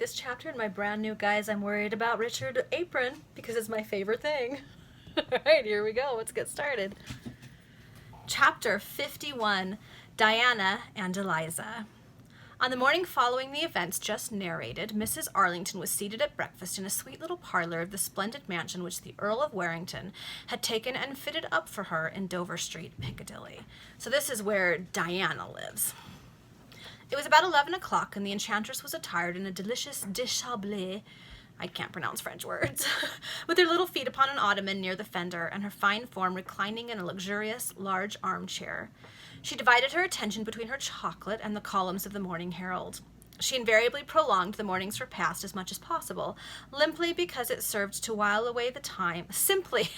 this chapter in my brand new Guys, I'm Worried About Richard apron because it's my favorite thing. Alright, here we go. Let's get started. Chapter 51, Diana and Eliza. On the morning following the events just narrated, Mrs. Arlington was seated at breakfast in a sweet little parlor of the splendid mansion which the Earl of Warrington had taken and fitted up for her in Dover Street, Piccadilly. So this is where Diana lives. It was about 11 o'clock, and the enchantress was attired in a delicious déshabillé, I can't pronounce French words, with her little feet upon an ottoman near the fender, and her fine form reclining in a luxurious, large armchair. She divided her attention between her chocolate and the columns of the Morning Herald. She invariably prolonged the morning's repast as much as possible, simply because it served to while away the time, simply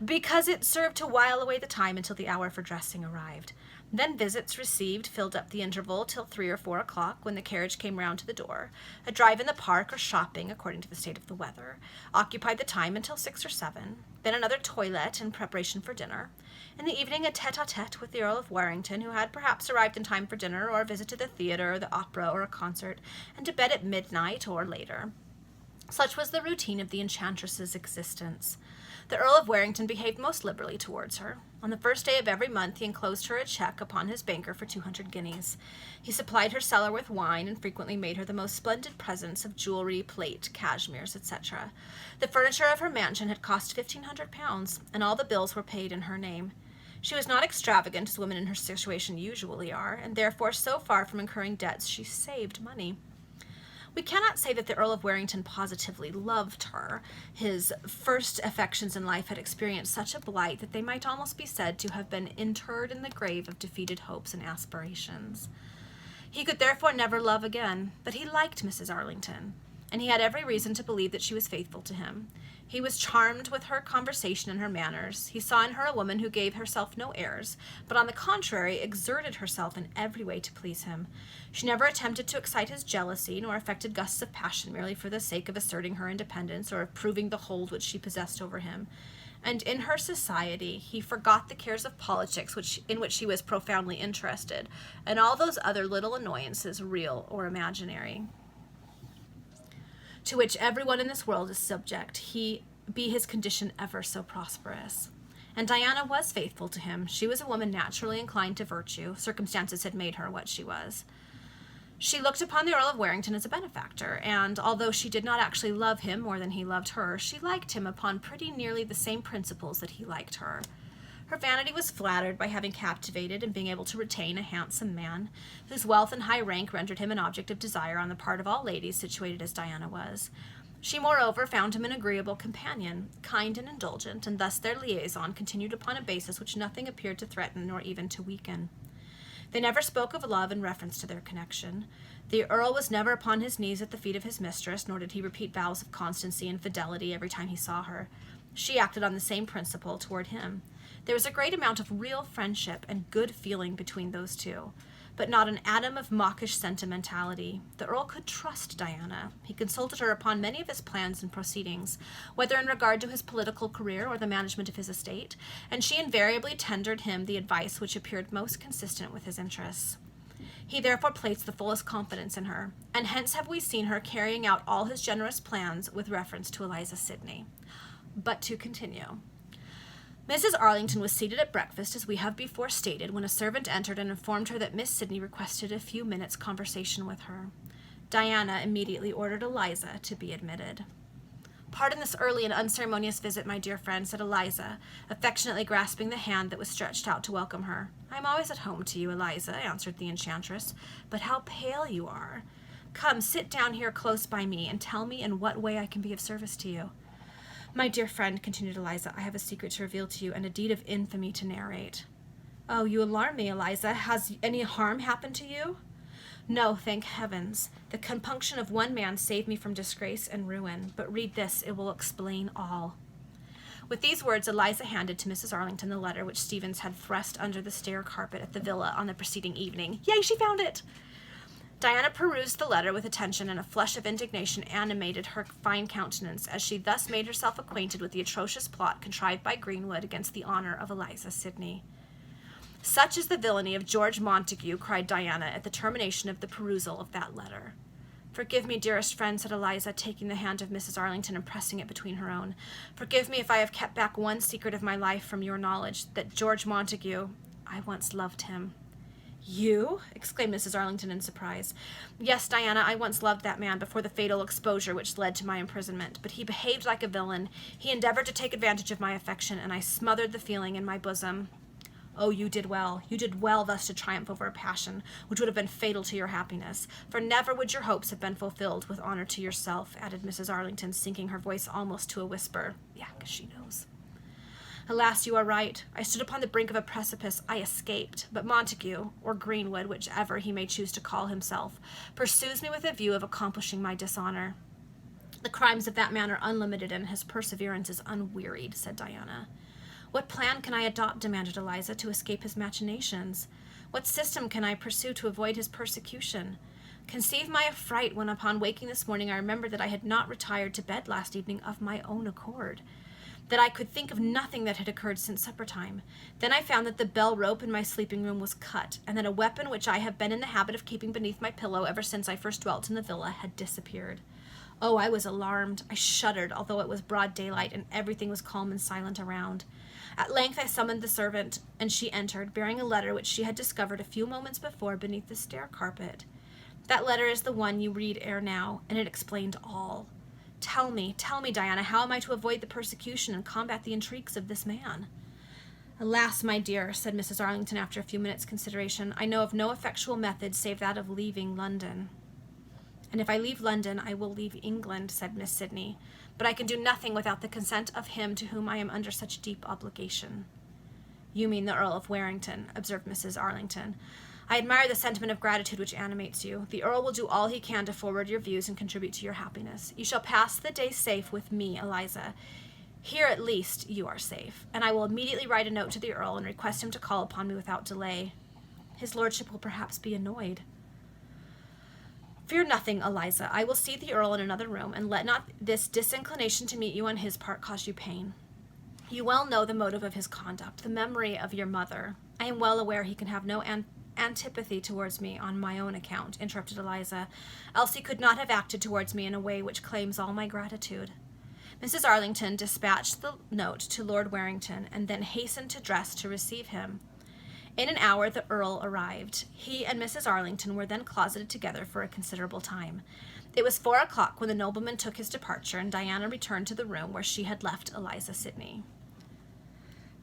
because it served to while away the time until the hour for dressing arrived. Then visits received filled up the interval till 3 or 4 o'clock, when the carriage came round to the door. A drive in the park or shopping, according to the state of the weather, occupied the time until 6 or 7. Then another toilette in preparation for dinner. In the evening, a tete-a-tete with the Earl of Warrington, who had perhaps arrived in time for dinner, or a visit to the theatre, or the opera, or a concert, and to bed at midnight or later. Such was the routine of the enchantress's existence. The Earl of Warrington behaved most liberally towards her. On the first day of every month he enclosed her a cheque upon his banker for 200 guineas. He supplied her cellar with wine, and frequently made her the most splendid presents of jewelry, plate, cashmeres, etc. The furniture of her mansion had cost £1,500, and all the bills were paid in her name. She was not extravagant as women in her situation usually are, and therefore so far from incurring debts she saved money. We cannot say that the Earl of Warrington positively loved her. His first affections in life had experienced such a blight that they might almost be said to have been interred in the grave of defeated hopes and aspirations. He could therefore never love again, but he liked Mrs. Arlington, and he had every reason to believe that she was faithful to him. He was charmed with her conversation and her manners. He saw in her a woman who gave herself no airs, but on the contrary exerted herself in every way to please him. She never attempted to excite his jealousy, nor affected gusts of passion merely for the sake of asserting her independence or of proving the hold which she possessed over him. And in her society he forgot the cares of politics in which he was profoundly interested, and all those other little annoyances, real or imaginary, to which everyone in this world is subject, he be his condition ever so prosperous. And Diana was faithful to him. She was a woman naturally inclined to virtue. Circumstances had made her what she was. She looked upon the Earl of Warrington as a benefactor, and although she did not actually love him more than he loved her, she liked him upon pretty nearly the same principles that he liked her. Her vanity was flattered by having captivated and being able to retain a handsome man, whose wealth and high rank rendered him an object of desire on the part of all ladies situated as Diana was. She, moreover, found him an agreeable companion, kind and indulgent, and thus their liaison continued upon a basis which nothing appeared to threaten nor even to weaken. They never spoke of love in reference to their connection. The Earl was never upon his knees at the feet of his mistress, nor did he repeat vows of constancy and fidelity every time he saw her. She acted on the same principle toward him. There was a great amount of real friendship and good feeling between those two, but not an atom of mawkish sentimentality. The Earl could trust Diana. He consulted her upon many of his plans and proceedings, whether in regard to his political career or the management of his estate, and she invariably tendered him the advice which appeared most consistent with his interests. He therefore placed the fullest confidence in her, and hence have we seen her carrying out all his generous plans with reference to Eliza Sidney. But to continue. Mrs. Arlington was seated at breakfast, as we have before stated, when a servant entered and informed her that Miss Sidney requested a few minutes' conversation with her. Diana immediately ordered Eliza to be admitted. "Pardon this early and unceremonious visit, my dear friend," said Eliza, affectionately grasping the hand that was stretched out to welcome her. "I am always at home to you, Eliza," answered the enchantress, "but how pale you are! Come, sit down here close by me, and tell me in what way I can be of service to you." "My dear friend," continued Eliza, "I have a secret to reveal to you, and a deed of infamy to narrate." "Oh, you alarm me, Eliza. Has any harm happened to you?" "No, thank heavens. The compunction of one man saved me from disgrace and ruin. But read this, it will explain all." With these words, Eliza handed to Mrs. Arlington the letter which Stevens had thrust under the stair carpet at the villa on the preceding evening. Yay, she found it! Diana perused the letter with attention, and a flush of indignation animated her fine countenance as she thus made herself acquainted with the atrocious plot contrived by Greenwood against the honor of Eliza Sidney. Such is the villainy of George Montague, cried Diana at the termination of the perusal of that letter. Forgive me, dearest friend, said Eliza, taking the hand of Mrs. Arlington and pressing it between her own. Forgive me if I have kept back one secret of my life from your knowledge, that George Montague, I once loved him. You? Exclaimed Mrs. Arlington in surprise. Yes, Diana, I once loved that man before the fatal exposure which led to my imprisonment, but he behaved like a villain. He endeavored to take advantage of my affection, and I smothered the feeling in my bosom. Oh, you did well. You did well thus to triumph over a passion which would have been fatal to your happiness, for never would your hopes have been fulfilled with honor to yourself, added Mrs. Arlington, sinking her voice almost to a whisper. Yeah, 'cause she knows. Alas, you are right. I stood upon the brink of a precipice. I escaped. But Montague, or Greenwood, whichever he may choose to call himself, pursues me with a view of accomplishing my dishonor. The crimes of that man are unlimited, and his perseverance is unwearied, said Diana. What plan can I adopt, demanded Eliza, to escape his machinations? What system can I pursue to avoid his persecution? Conceive my affright when upon waking this morning I remembered that I had not retired to bed last evening of my own accord, that I could think of nothing that had occurred since supper time. Then I found that the bell rope in my sleeping room was cut, and that a weapon which I have been in the habit of keeping beneath my pillow ever since I first dwelt in the villa had disappeared. Oh, I was alarmed. I shuddered, although it was broad daylight and everything was calm and silent around. At length I summoned the servant, and she entered, bearing a letter which she had discovered a few moments before beneath the stair carpet. That letter is the one you read ere now, and it explained all. Tell me, Diana, how am I to avoid the persecution and combat the intrigues of this man? Alas, my dear, said Mrs. Arlington after a few minutes' consideration, I know of no effectual method save that of leaving London. And if I leave London, I will leave England, said Miss Sidney, but I can do nothing without the consent of him to whom I am under such deep obligation. You mean the Earl of Warrington, observed Mrs. Arlington. I admire the sentiment of gratitude which animates you. The Earl will do all he can to forward your views and contribute to your happiness. You shall pass the day safe with me, Eliza. Here, at least, you are safe, and I will immediately write a note to the Earl and request him to call upon me without delay. His lordship will perhaps be annoyed. Fear nothing, Eliza. I will see the Earl in another room, and let not this disinclination to meet you on his part cause you pain. You well know the motive of his conduct, the memory of your mother. I am well aware he can have no antipathy towards me on my own account, interrupted Eliza, else he could not have acted towards me in a way which claims all my gratitude. Mrs. Arlington dispatched the note to Lord Warrington, and then hastened to dress to receive him. In an hour the Earl arrived. He and Mrs. Arlington were then closeted together for a considerable time. It was 4 o'clock when the nobleman took his departure, and Diana returned to the room where she had left Eliza Sidney.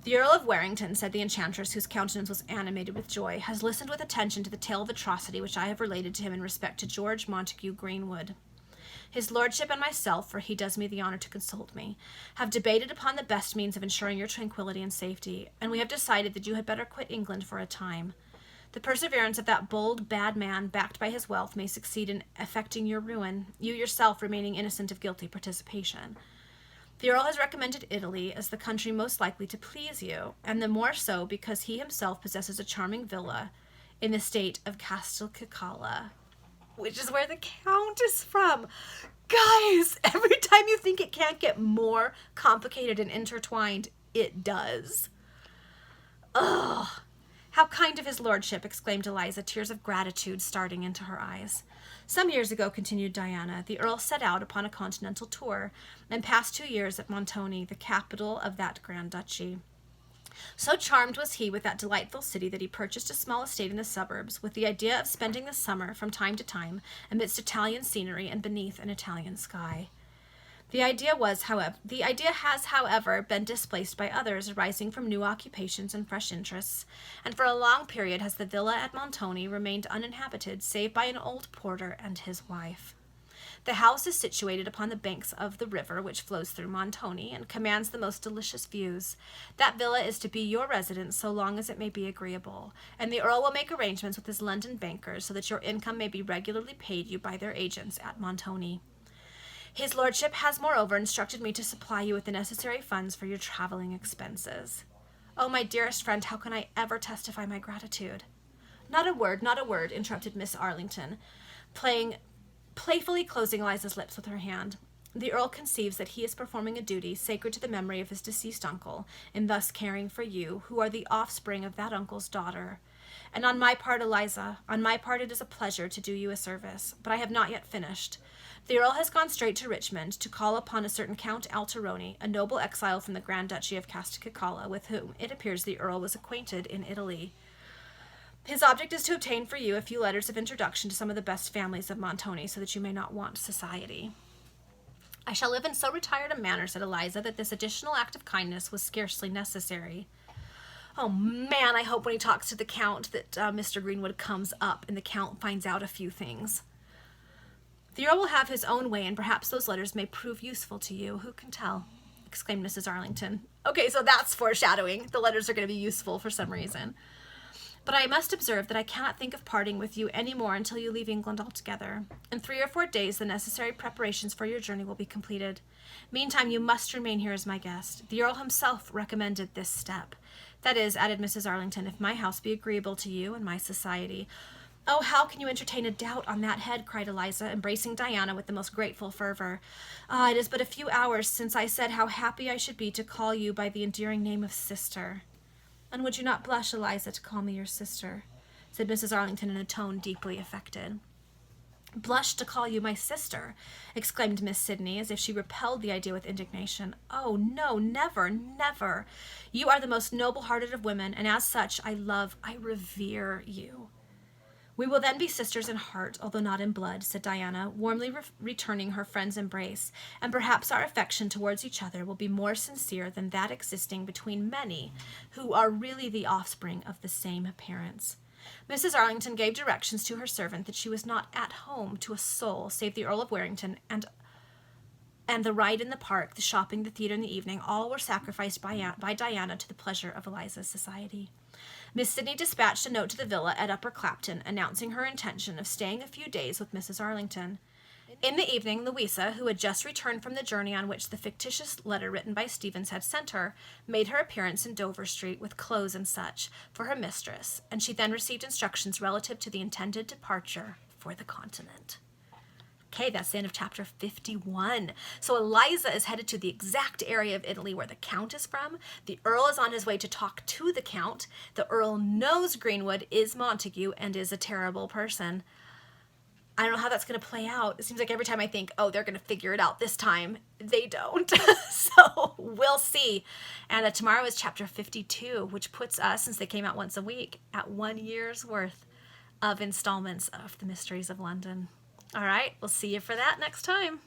The Earl of Warrington, said the enchantress, whose countenance was animated with joy, has listened with attention to the tale of atrocity which I have related to him in respect to George Montague Greenwood. His lordship and myself, for he does me the honor to consult me, have debated upon the best means of ensuring your tranquillity and safety, and we have decided that you had better quit England for a time. The perseverance of that bold, bad man, backed by his wealth, may succeed in effecting your ruin, you yourself remaining innocent of guilty participation. The Earl has recommended Italy as the country most likely to please you, and the more so because he himself possesses a charming villa in the state of Castelcicala, which is where the Count is from. Guys, every time you think it can't get more complicated and intertwined, it does. Ugh. How kind of his lordship, exclaimed Eliza, tears of gratitude starting into her eyes. Some years ago, continued Diana, the Earl set out upon a continental tour, and passed 2 years at Montoni, the capital of that grand duchy. So charmed was he with that delightful city that he purchased a small estate in the suburbs, with the idea of spending the summer, from time to time, amidst Italian scenery and beneath an Italian sky. The idea has, however, been displaced by others arising from new occupations and fresh interests, and for a long period has the villa at Montoni remained uninhabited, save by an old porter and his wife. The house is situated upon the banks of the river which flows through Montoni, and commands the most delicious views. That villa is to be your residence so long as it may be agreeable, and the Earl will make arrangements with his London bankers so that your income may be regularly paid you by their agents at Montoni. His lordship has, moreover, instructed me to supply you with the necessary funds for your traveling expenses. Oh, my dearest friend, how can I ever testify my gratitude? Not a word, interrupted Miss Arlington, playfully closing Eliza's lips with her hand. The Earl conceives that he is performing a duty sacred to the memory of his deceased uncle, in thus caring for you, who are the offspring of that uncle's daughter. And on my part, Eliza, on my part it is a pleasure to do you a service, but I have not yet finished. The Earl has gone straight to Richmond to call upon a certain Count Alteroni, a noble exile from the Grand Duchy of Castelcicala, with whom it appears the Earl was acquainted in Italy. His object is to obtain for you a few letters of introduction to some of the best families of Montoni, so that you may not want society. I shall live in so retired a manner, said Eliza, that this additional act of kindness was scarcely necessary. Oh man, I hope when he talks to the Count that Mr. Greenwood comes up and the Count finds out a few things. The Earl will have his own way, and perhaps those letters may prove useful to you. Who can tell? Exclaimed Mrs. Arlington. Okay, so that's foreshadowing. The letters are going to be useful for some reason. But I must observe that I cannot think of parting with you any more until you leave England altogether. In 3 or 4 days the necessary preparations for your journey will be completed. Meantime you must remain here as my guest. The Earl himself recommended this step. That is, added Mrs. Arlington, if my house be agreeable to you and my society. Oh, how can you entertain a doubt on that head, cried Eliza, embracing Diana with the most grateful fervour. Ah, it is but a few hours since I said how happy I should be to call you by the endearing name of sister. And would you not blush, Eliza, to call me your sister? Said Mrs. Arlington in a tone deeply affected. Blush to call you my sister, exclaimed Miss Sidney, as if she repelled the idea with indignation. Oh, no, never, never. You are the most noble-hearted of women, and as such I revere you. We will then be sisters in heart, although not in blood, said Diana, warmly returning her friend's embrace, and perhaps our affection towards each other will be more sincere than that existing between many who are really the offspring of the same parents. Mrs. Arlington gave directions to her servant that she was not at home to a soul save the Earl of Warrington, and the ride in the park, the shopping, the theatre in the evening, all were sacrificed by Diana to the pleasure of Eliza's society. Miss Sidney dispatched a note to the villa at Upper Clapton, announcing her intention of staying a few days with Mrs. Arlington. In the evening, Louisa, who had just returned from the journey on which the fictitious letter written by Stevens had sent her, made her appearance in Dover Street with clothes and such for her mistress, and she then received instructions relative to the intended departure for the continent. Okay, that's the end of chapter 51. So Eliza is headed to the exact area of Italy where the Count is from. The Earl is on his way to talk to the Count. The Earl knows Greenwood is Montague and is a terrible person. I don't know how that's going to play out. It seems like every time I think, oh, they're going to figure it out this time, they don't. So we'll see. And tomorrow is chapter 52, which puts us, since they came out once a week, at 1 year's worth of installments of The Mysteries of London. All right, we'll see you for that next time.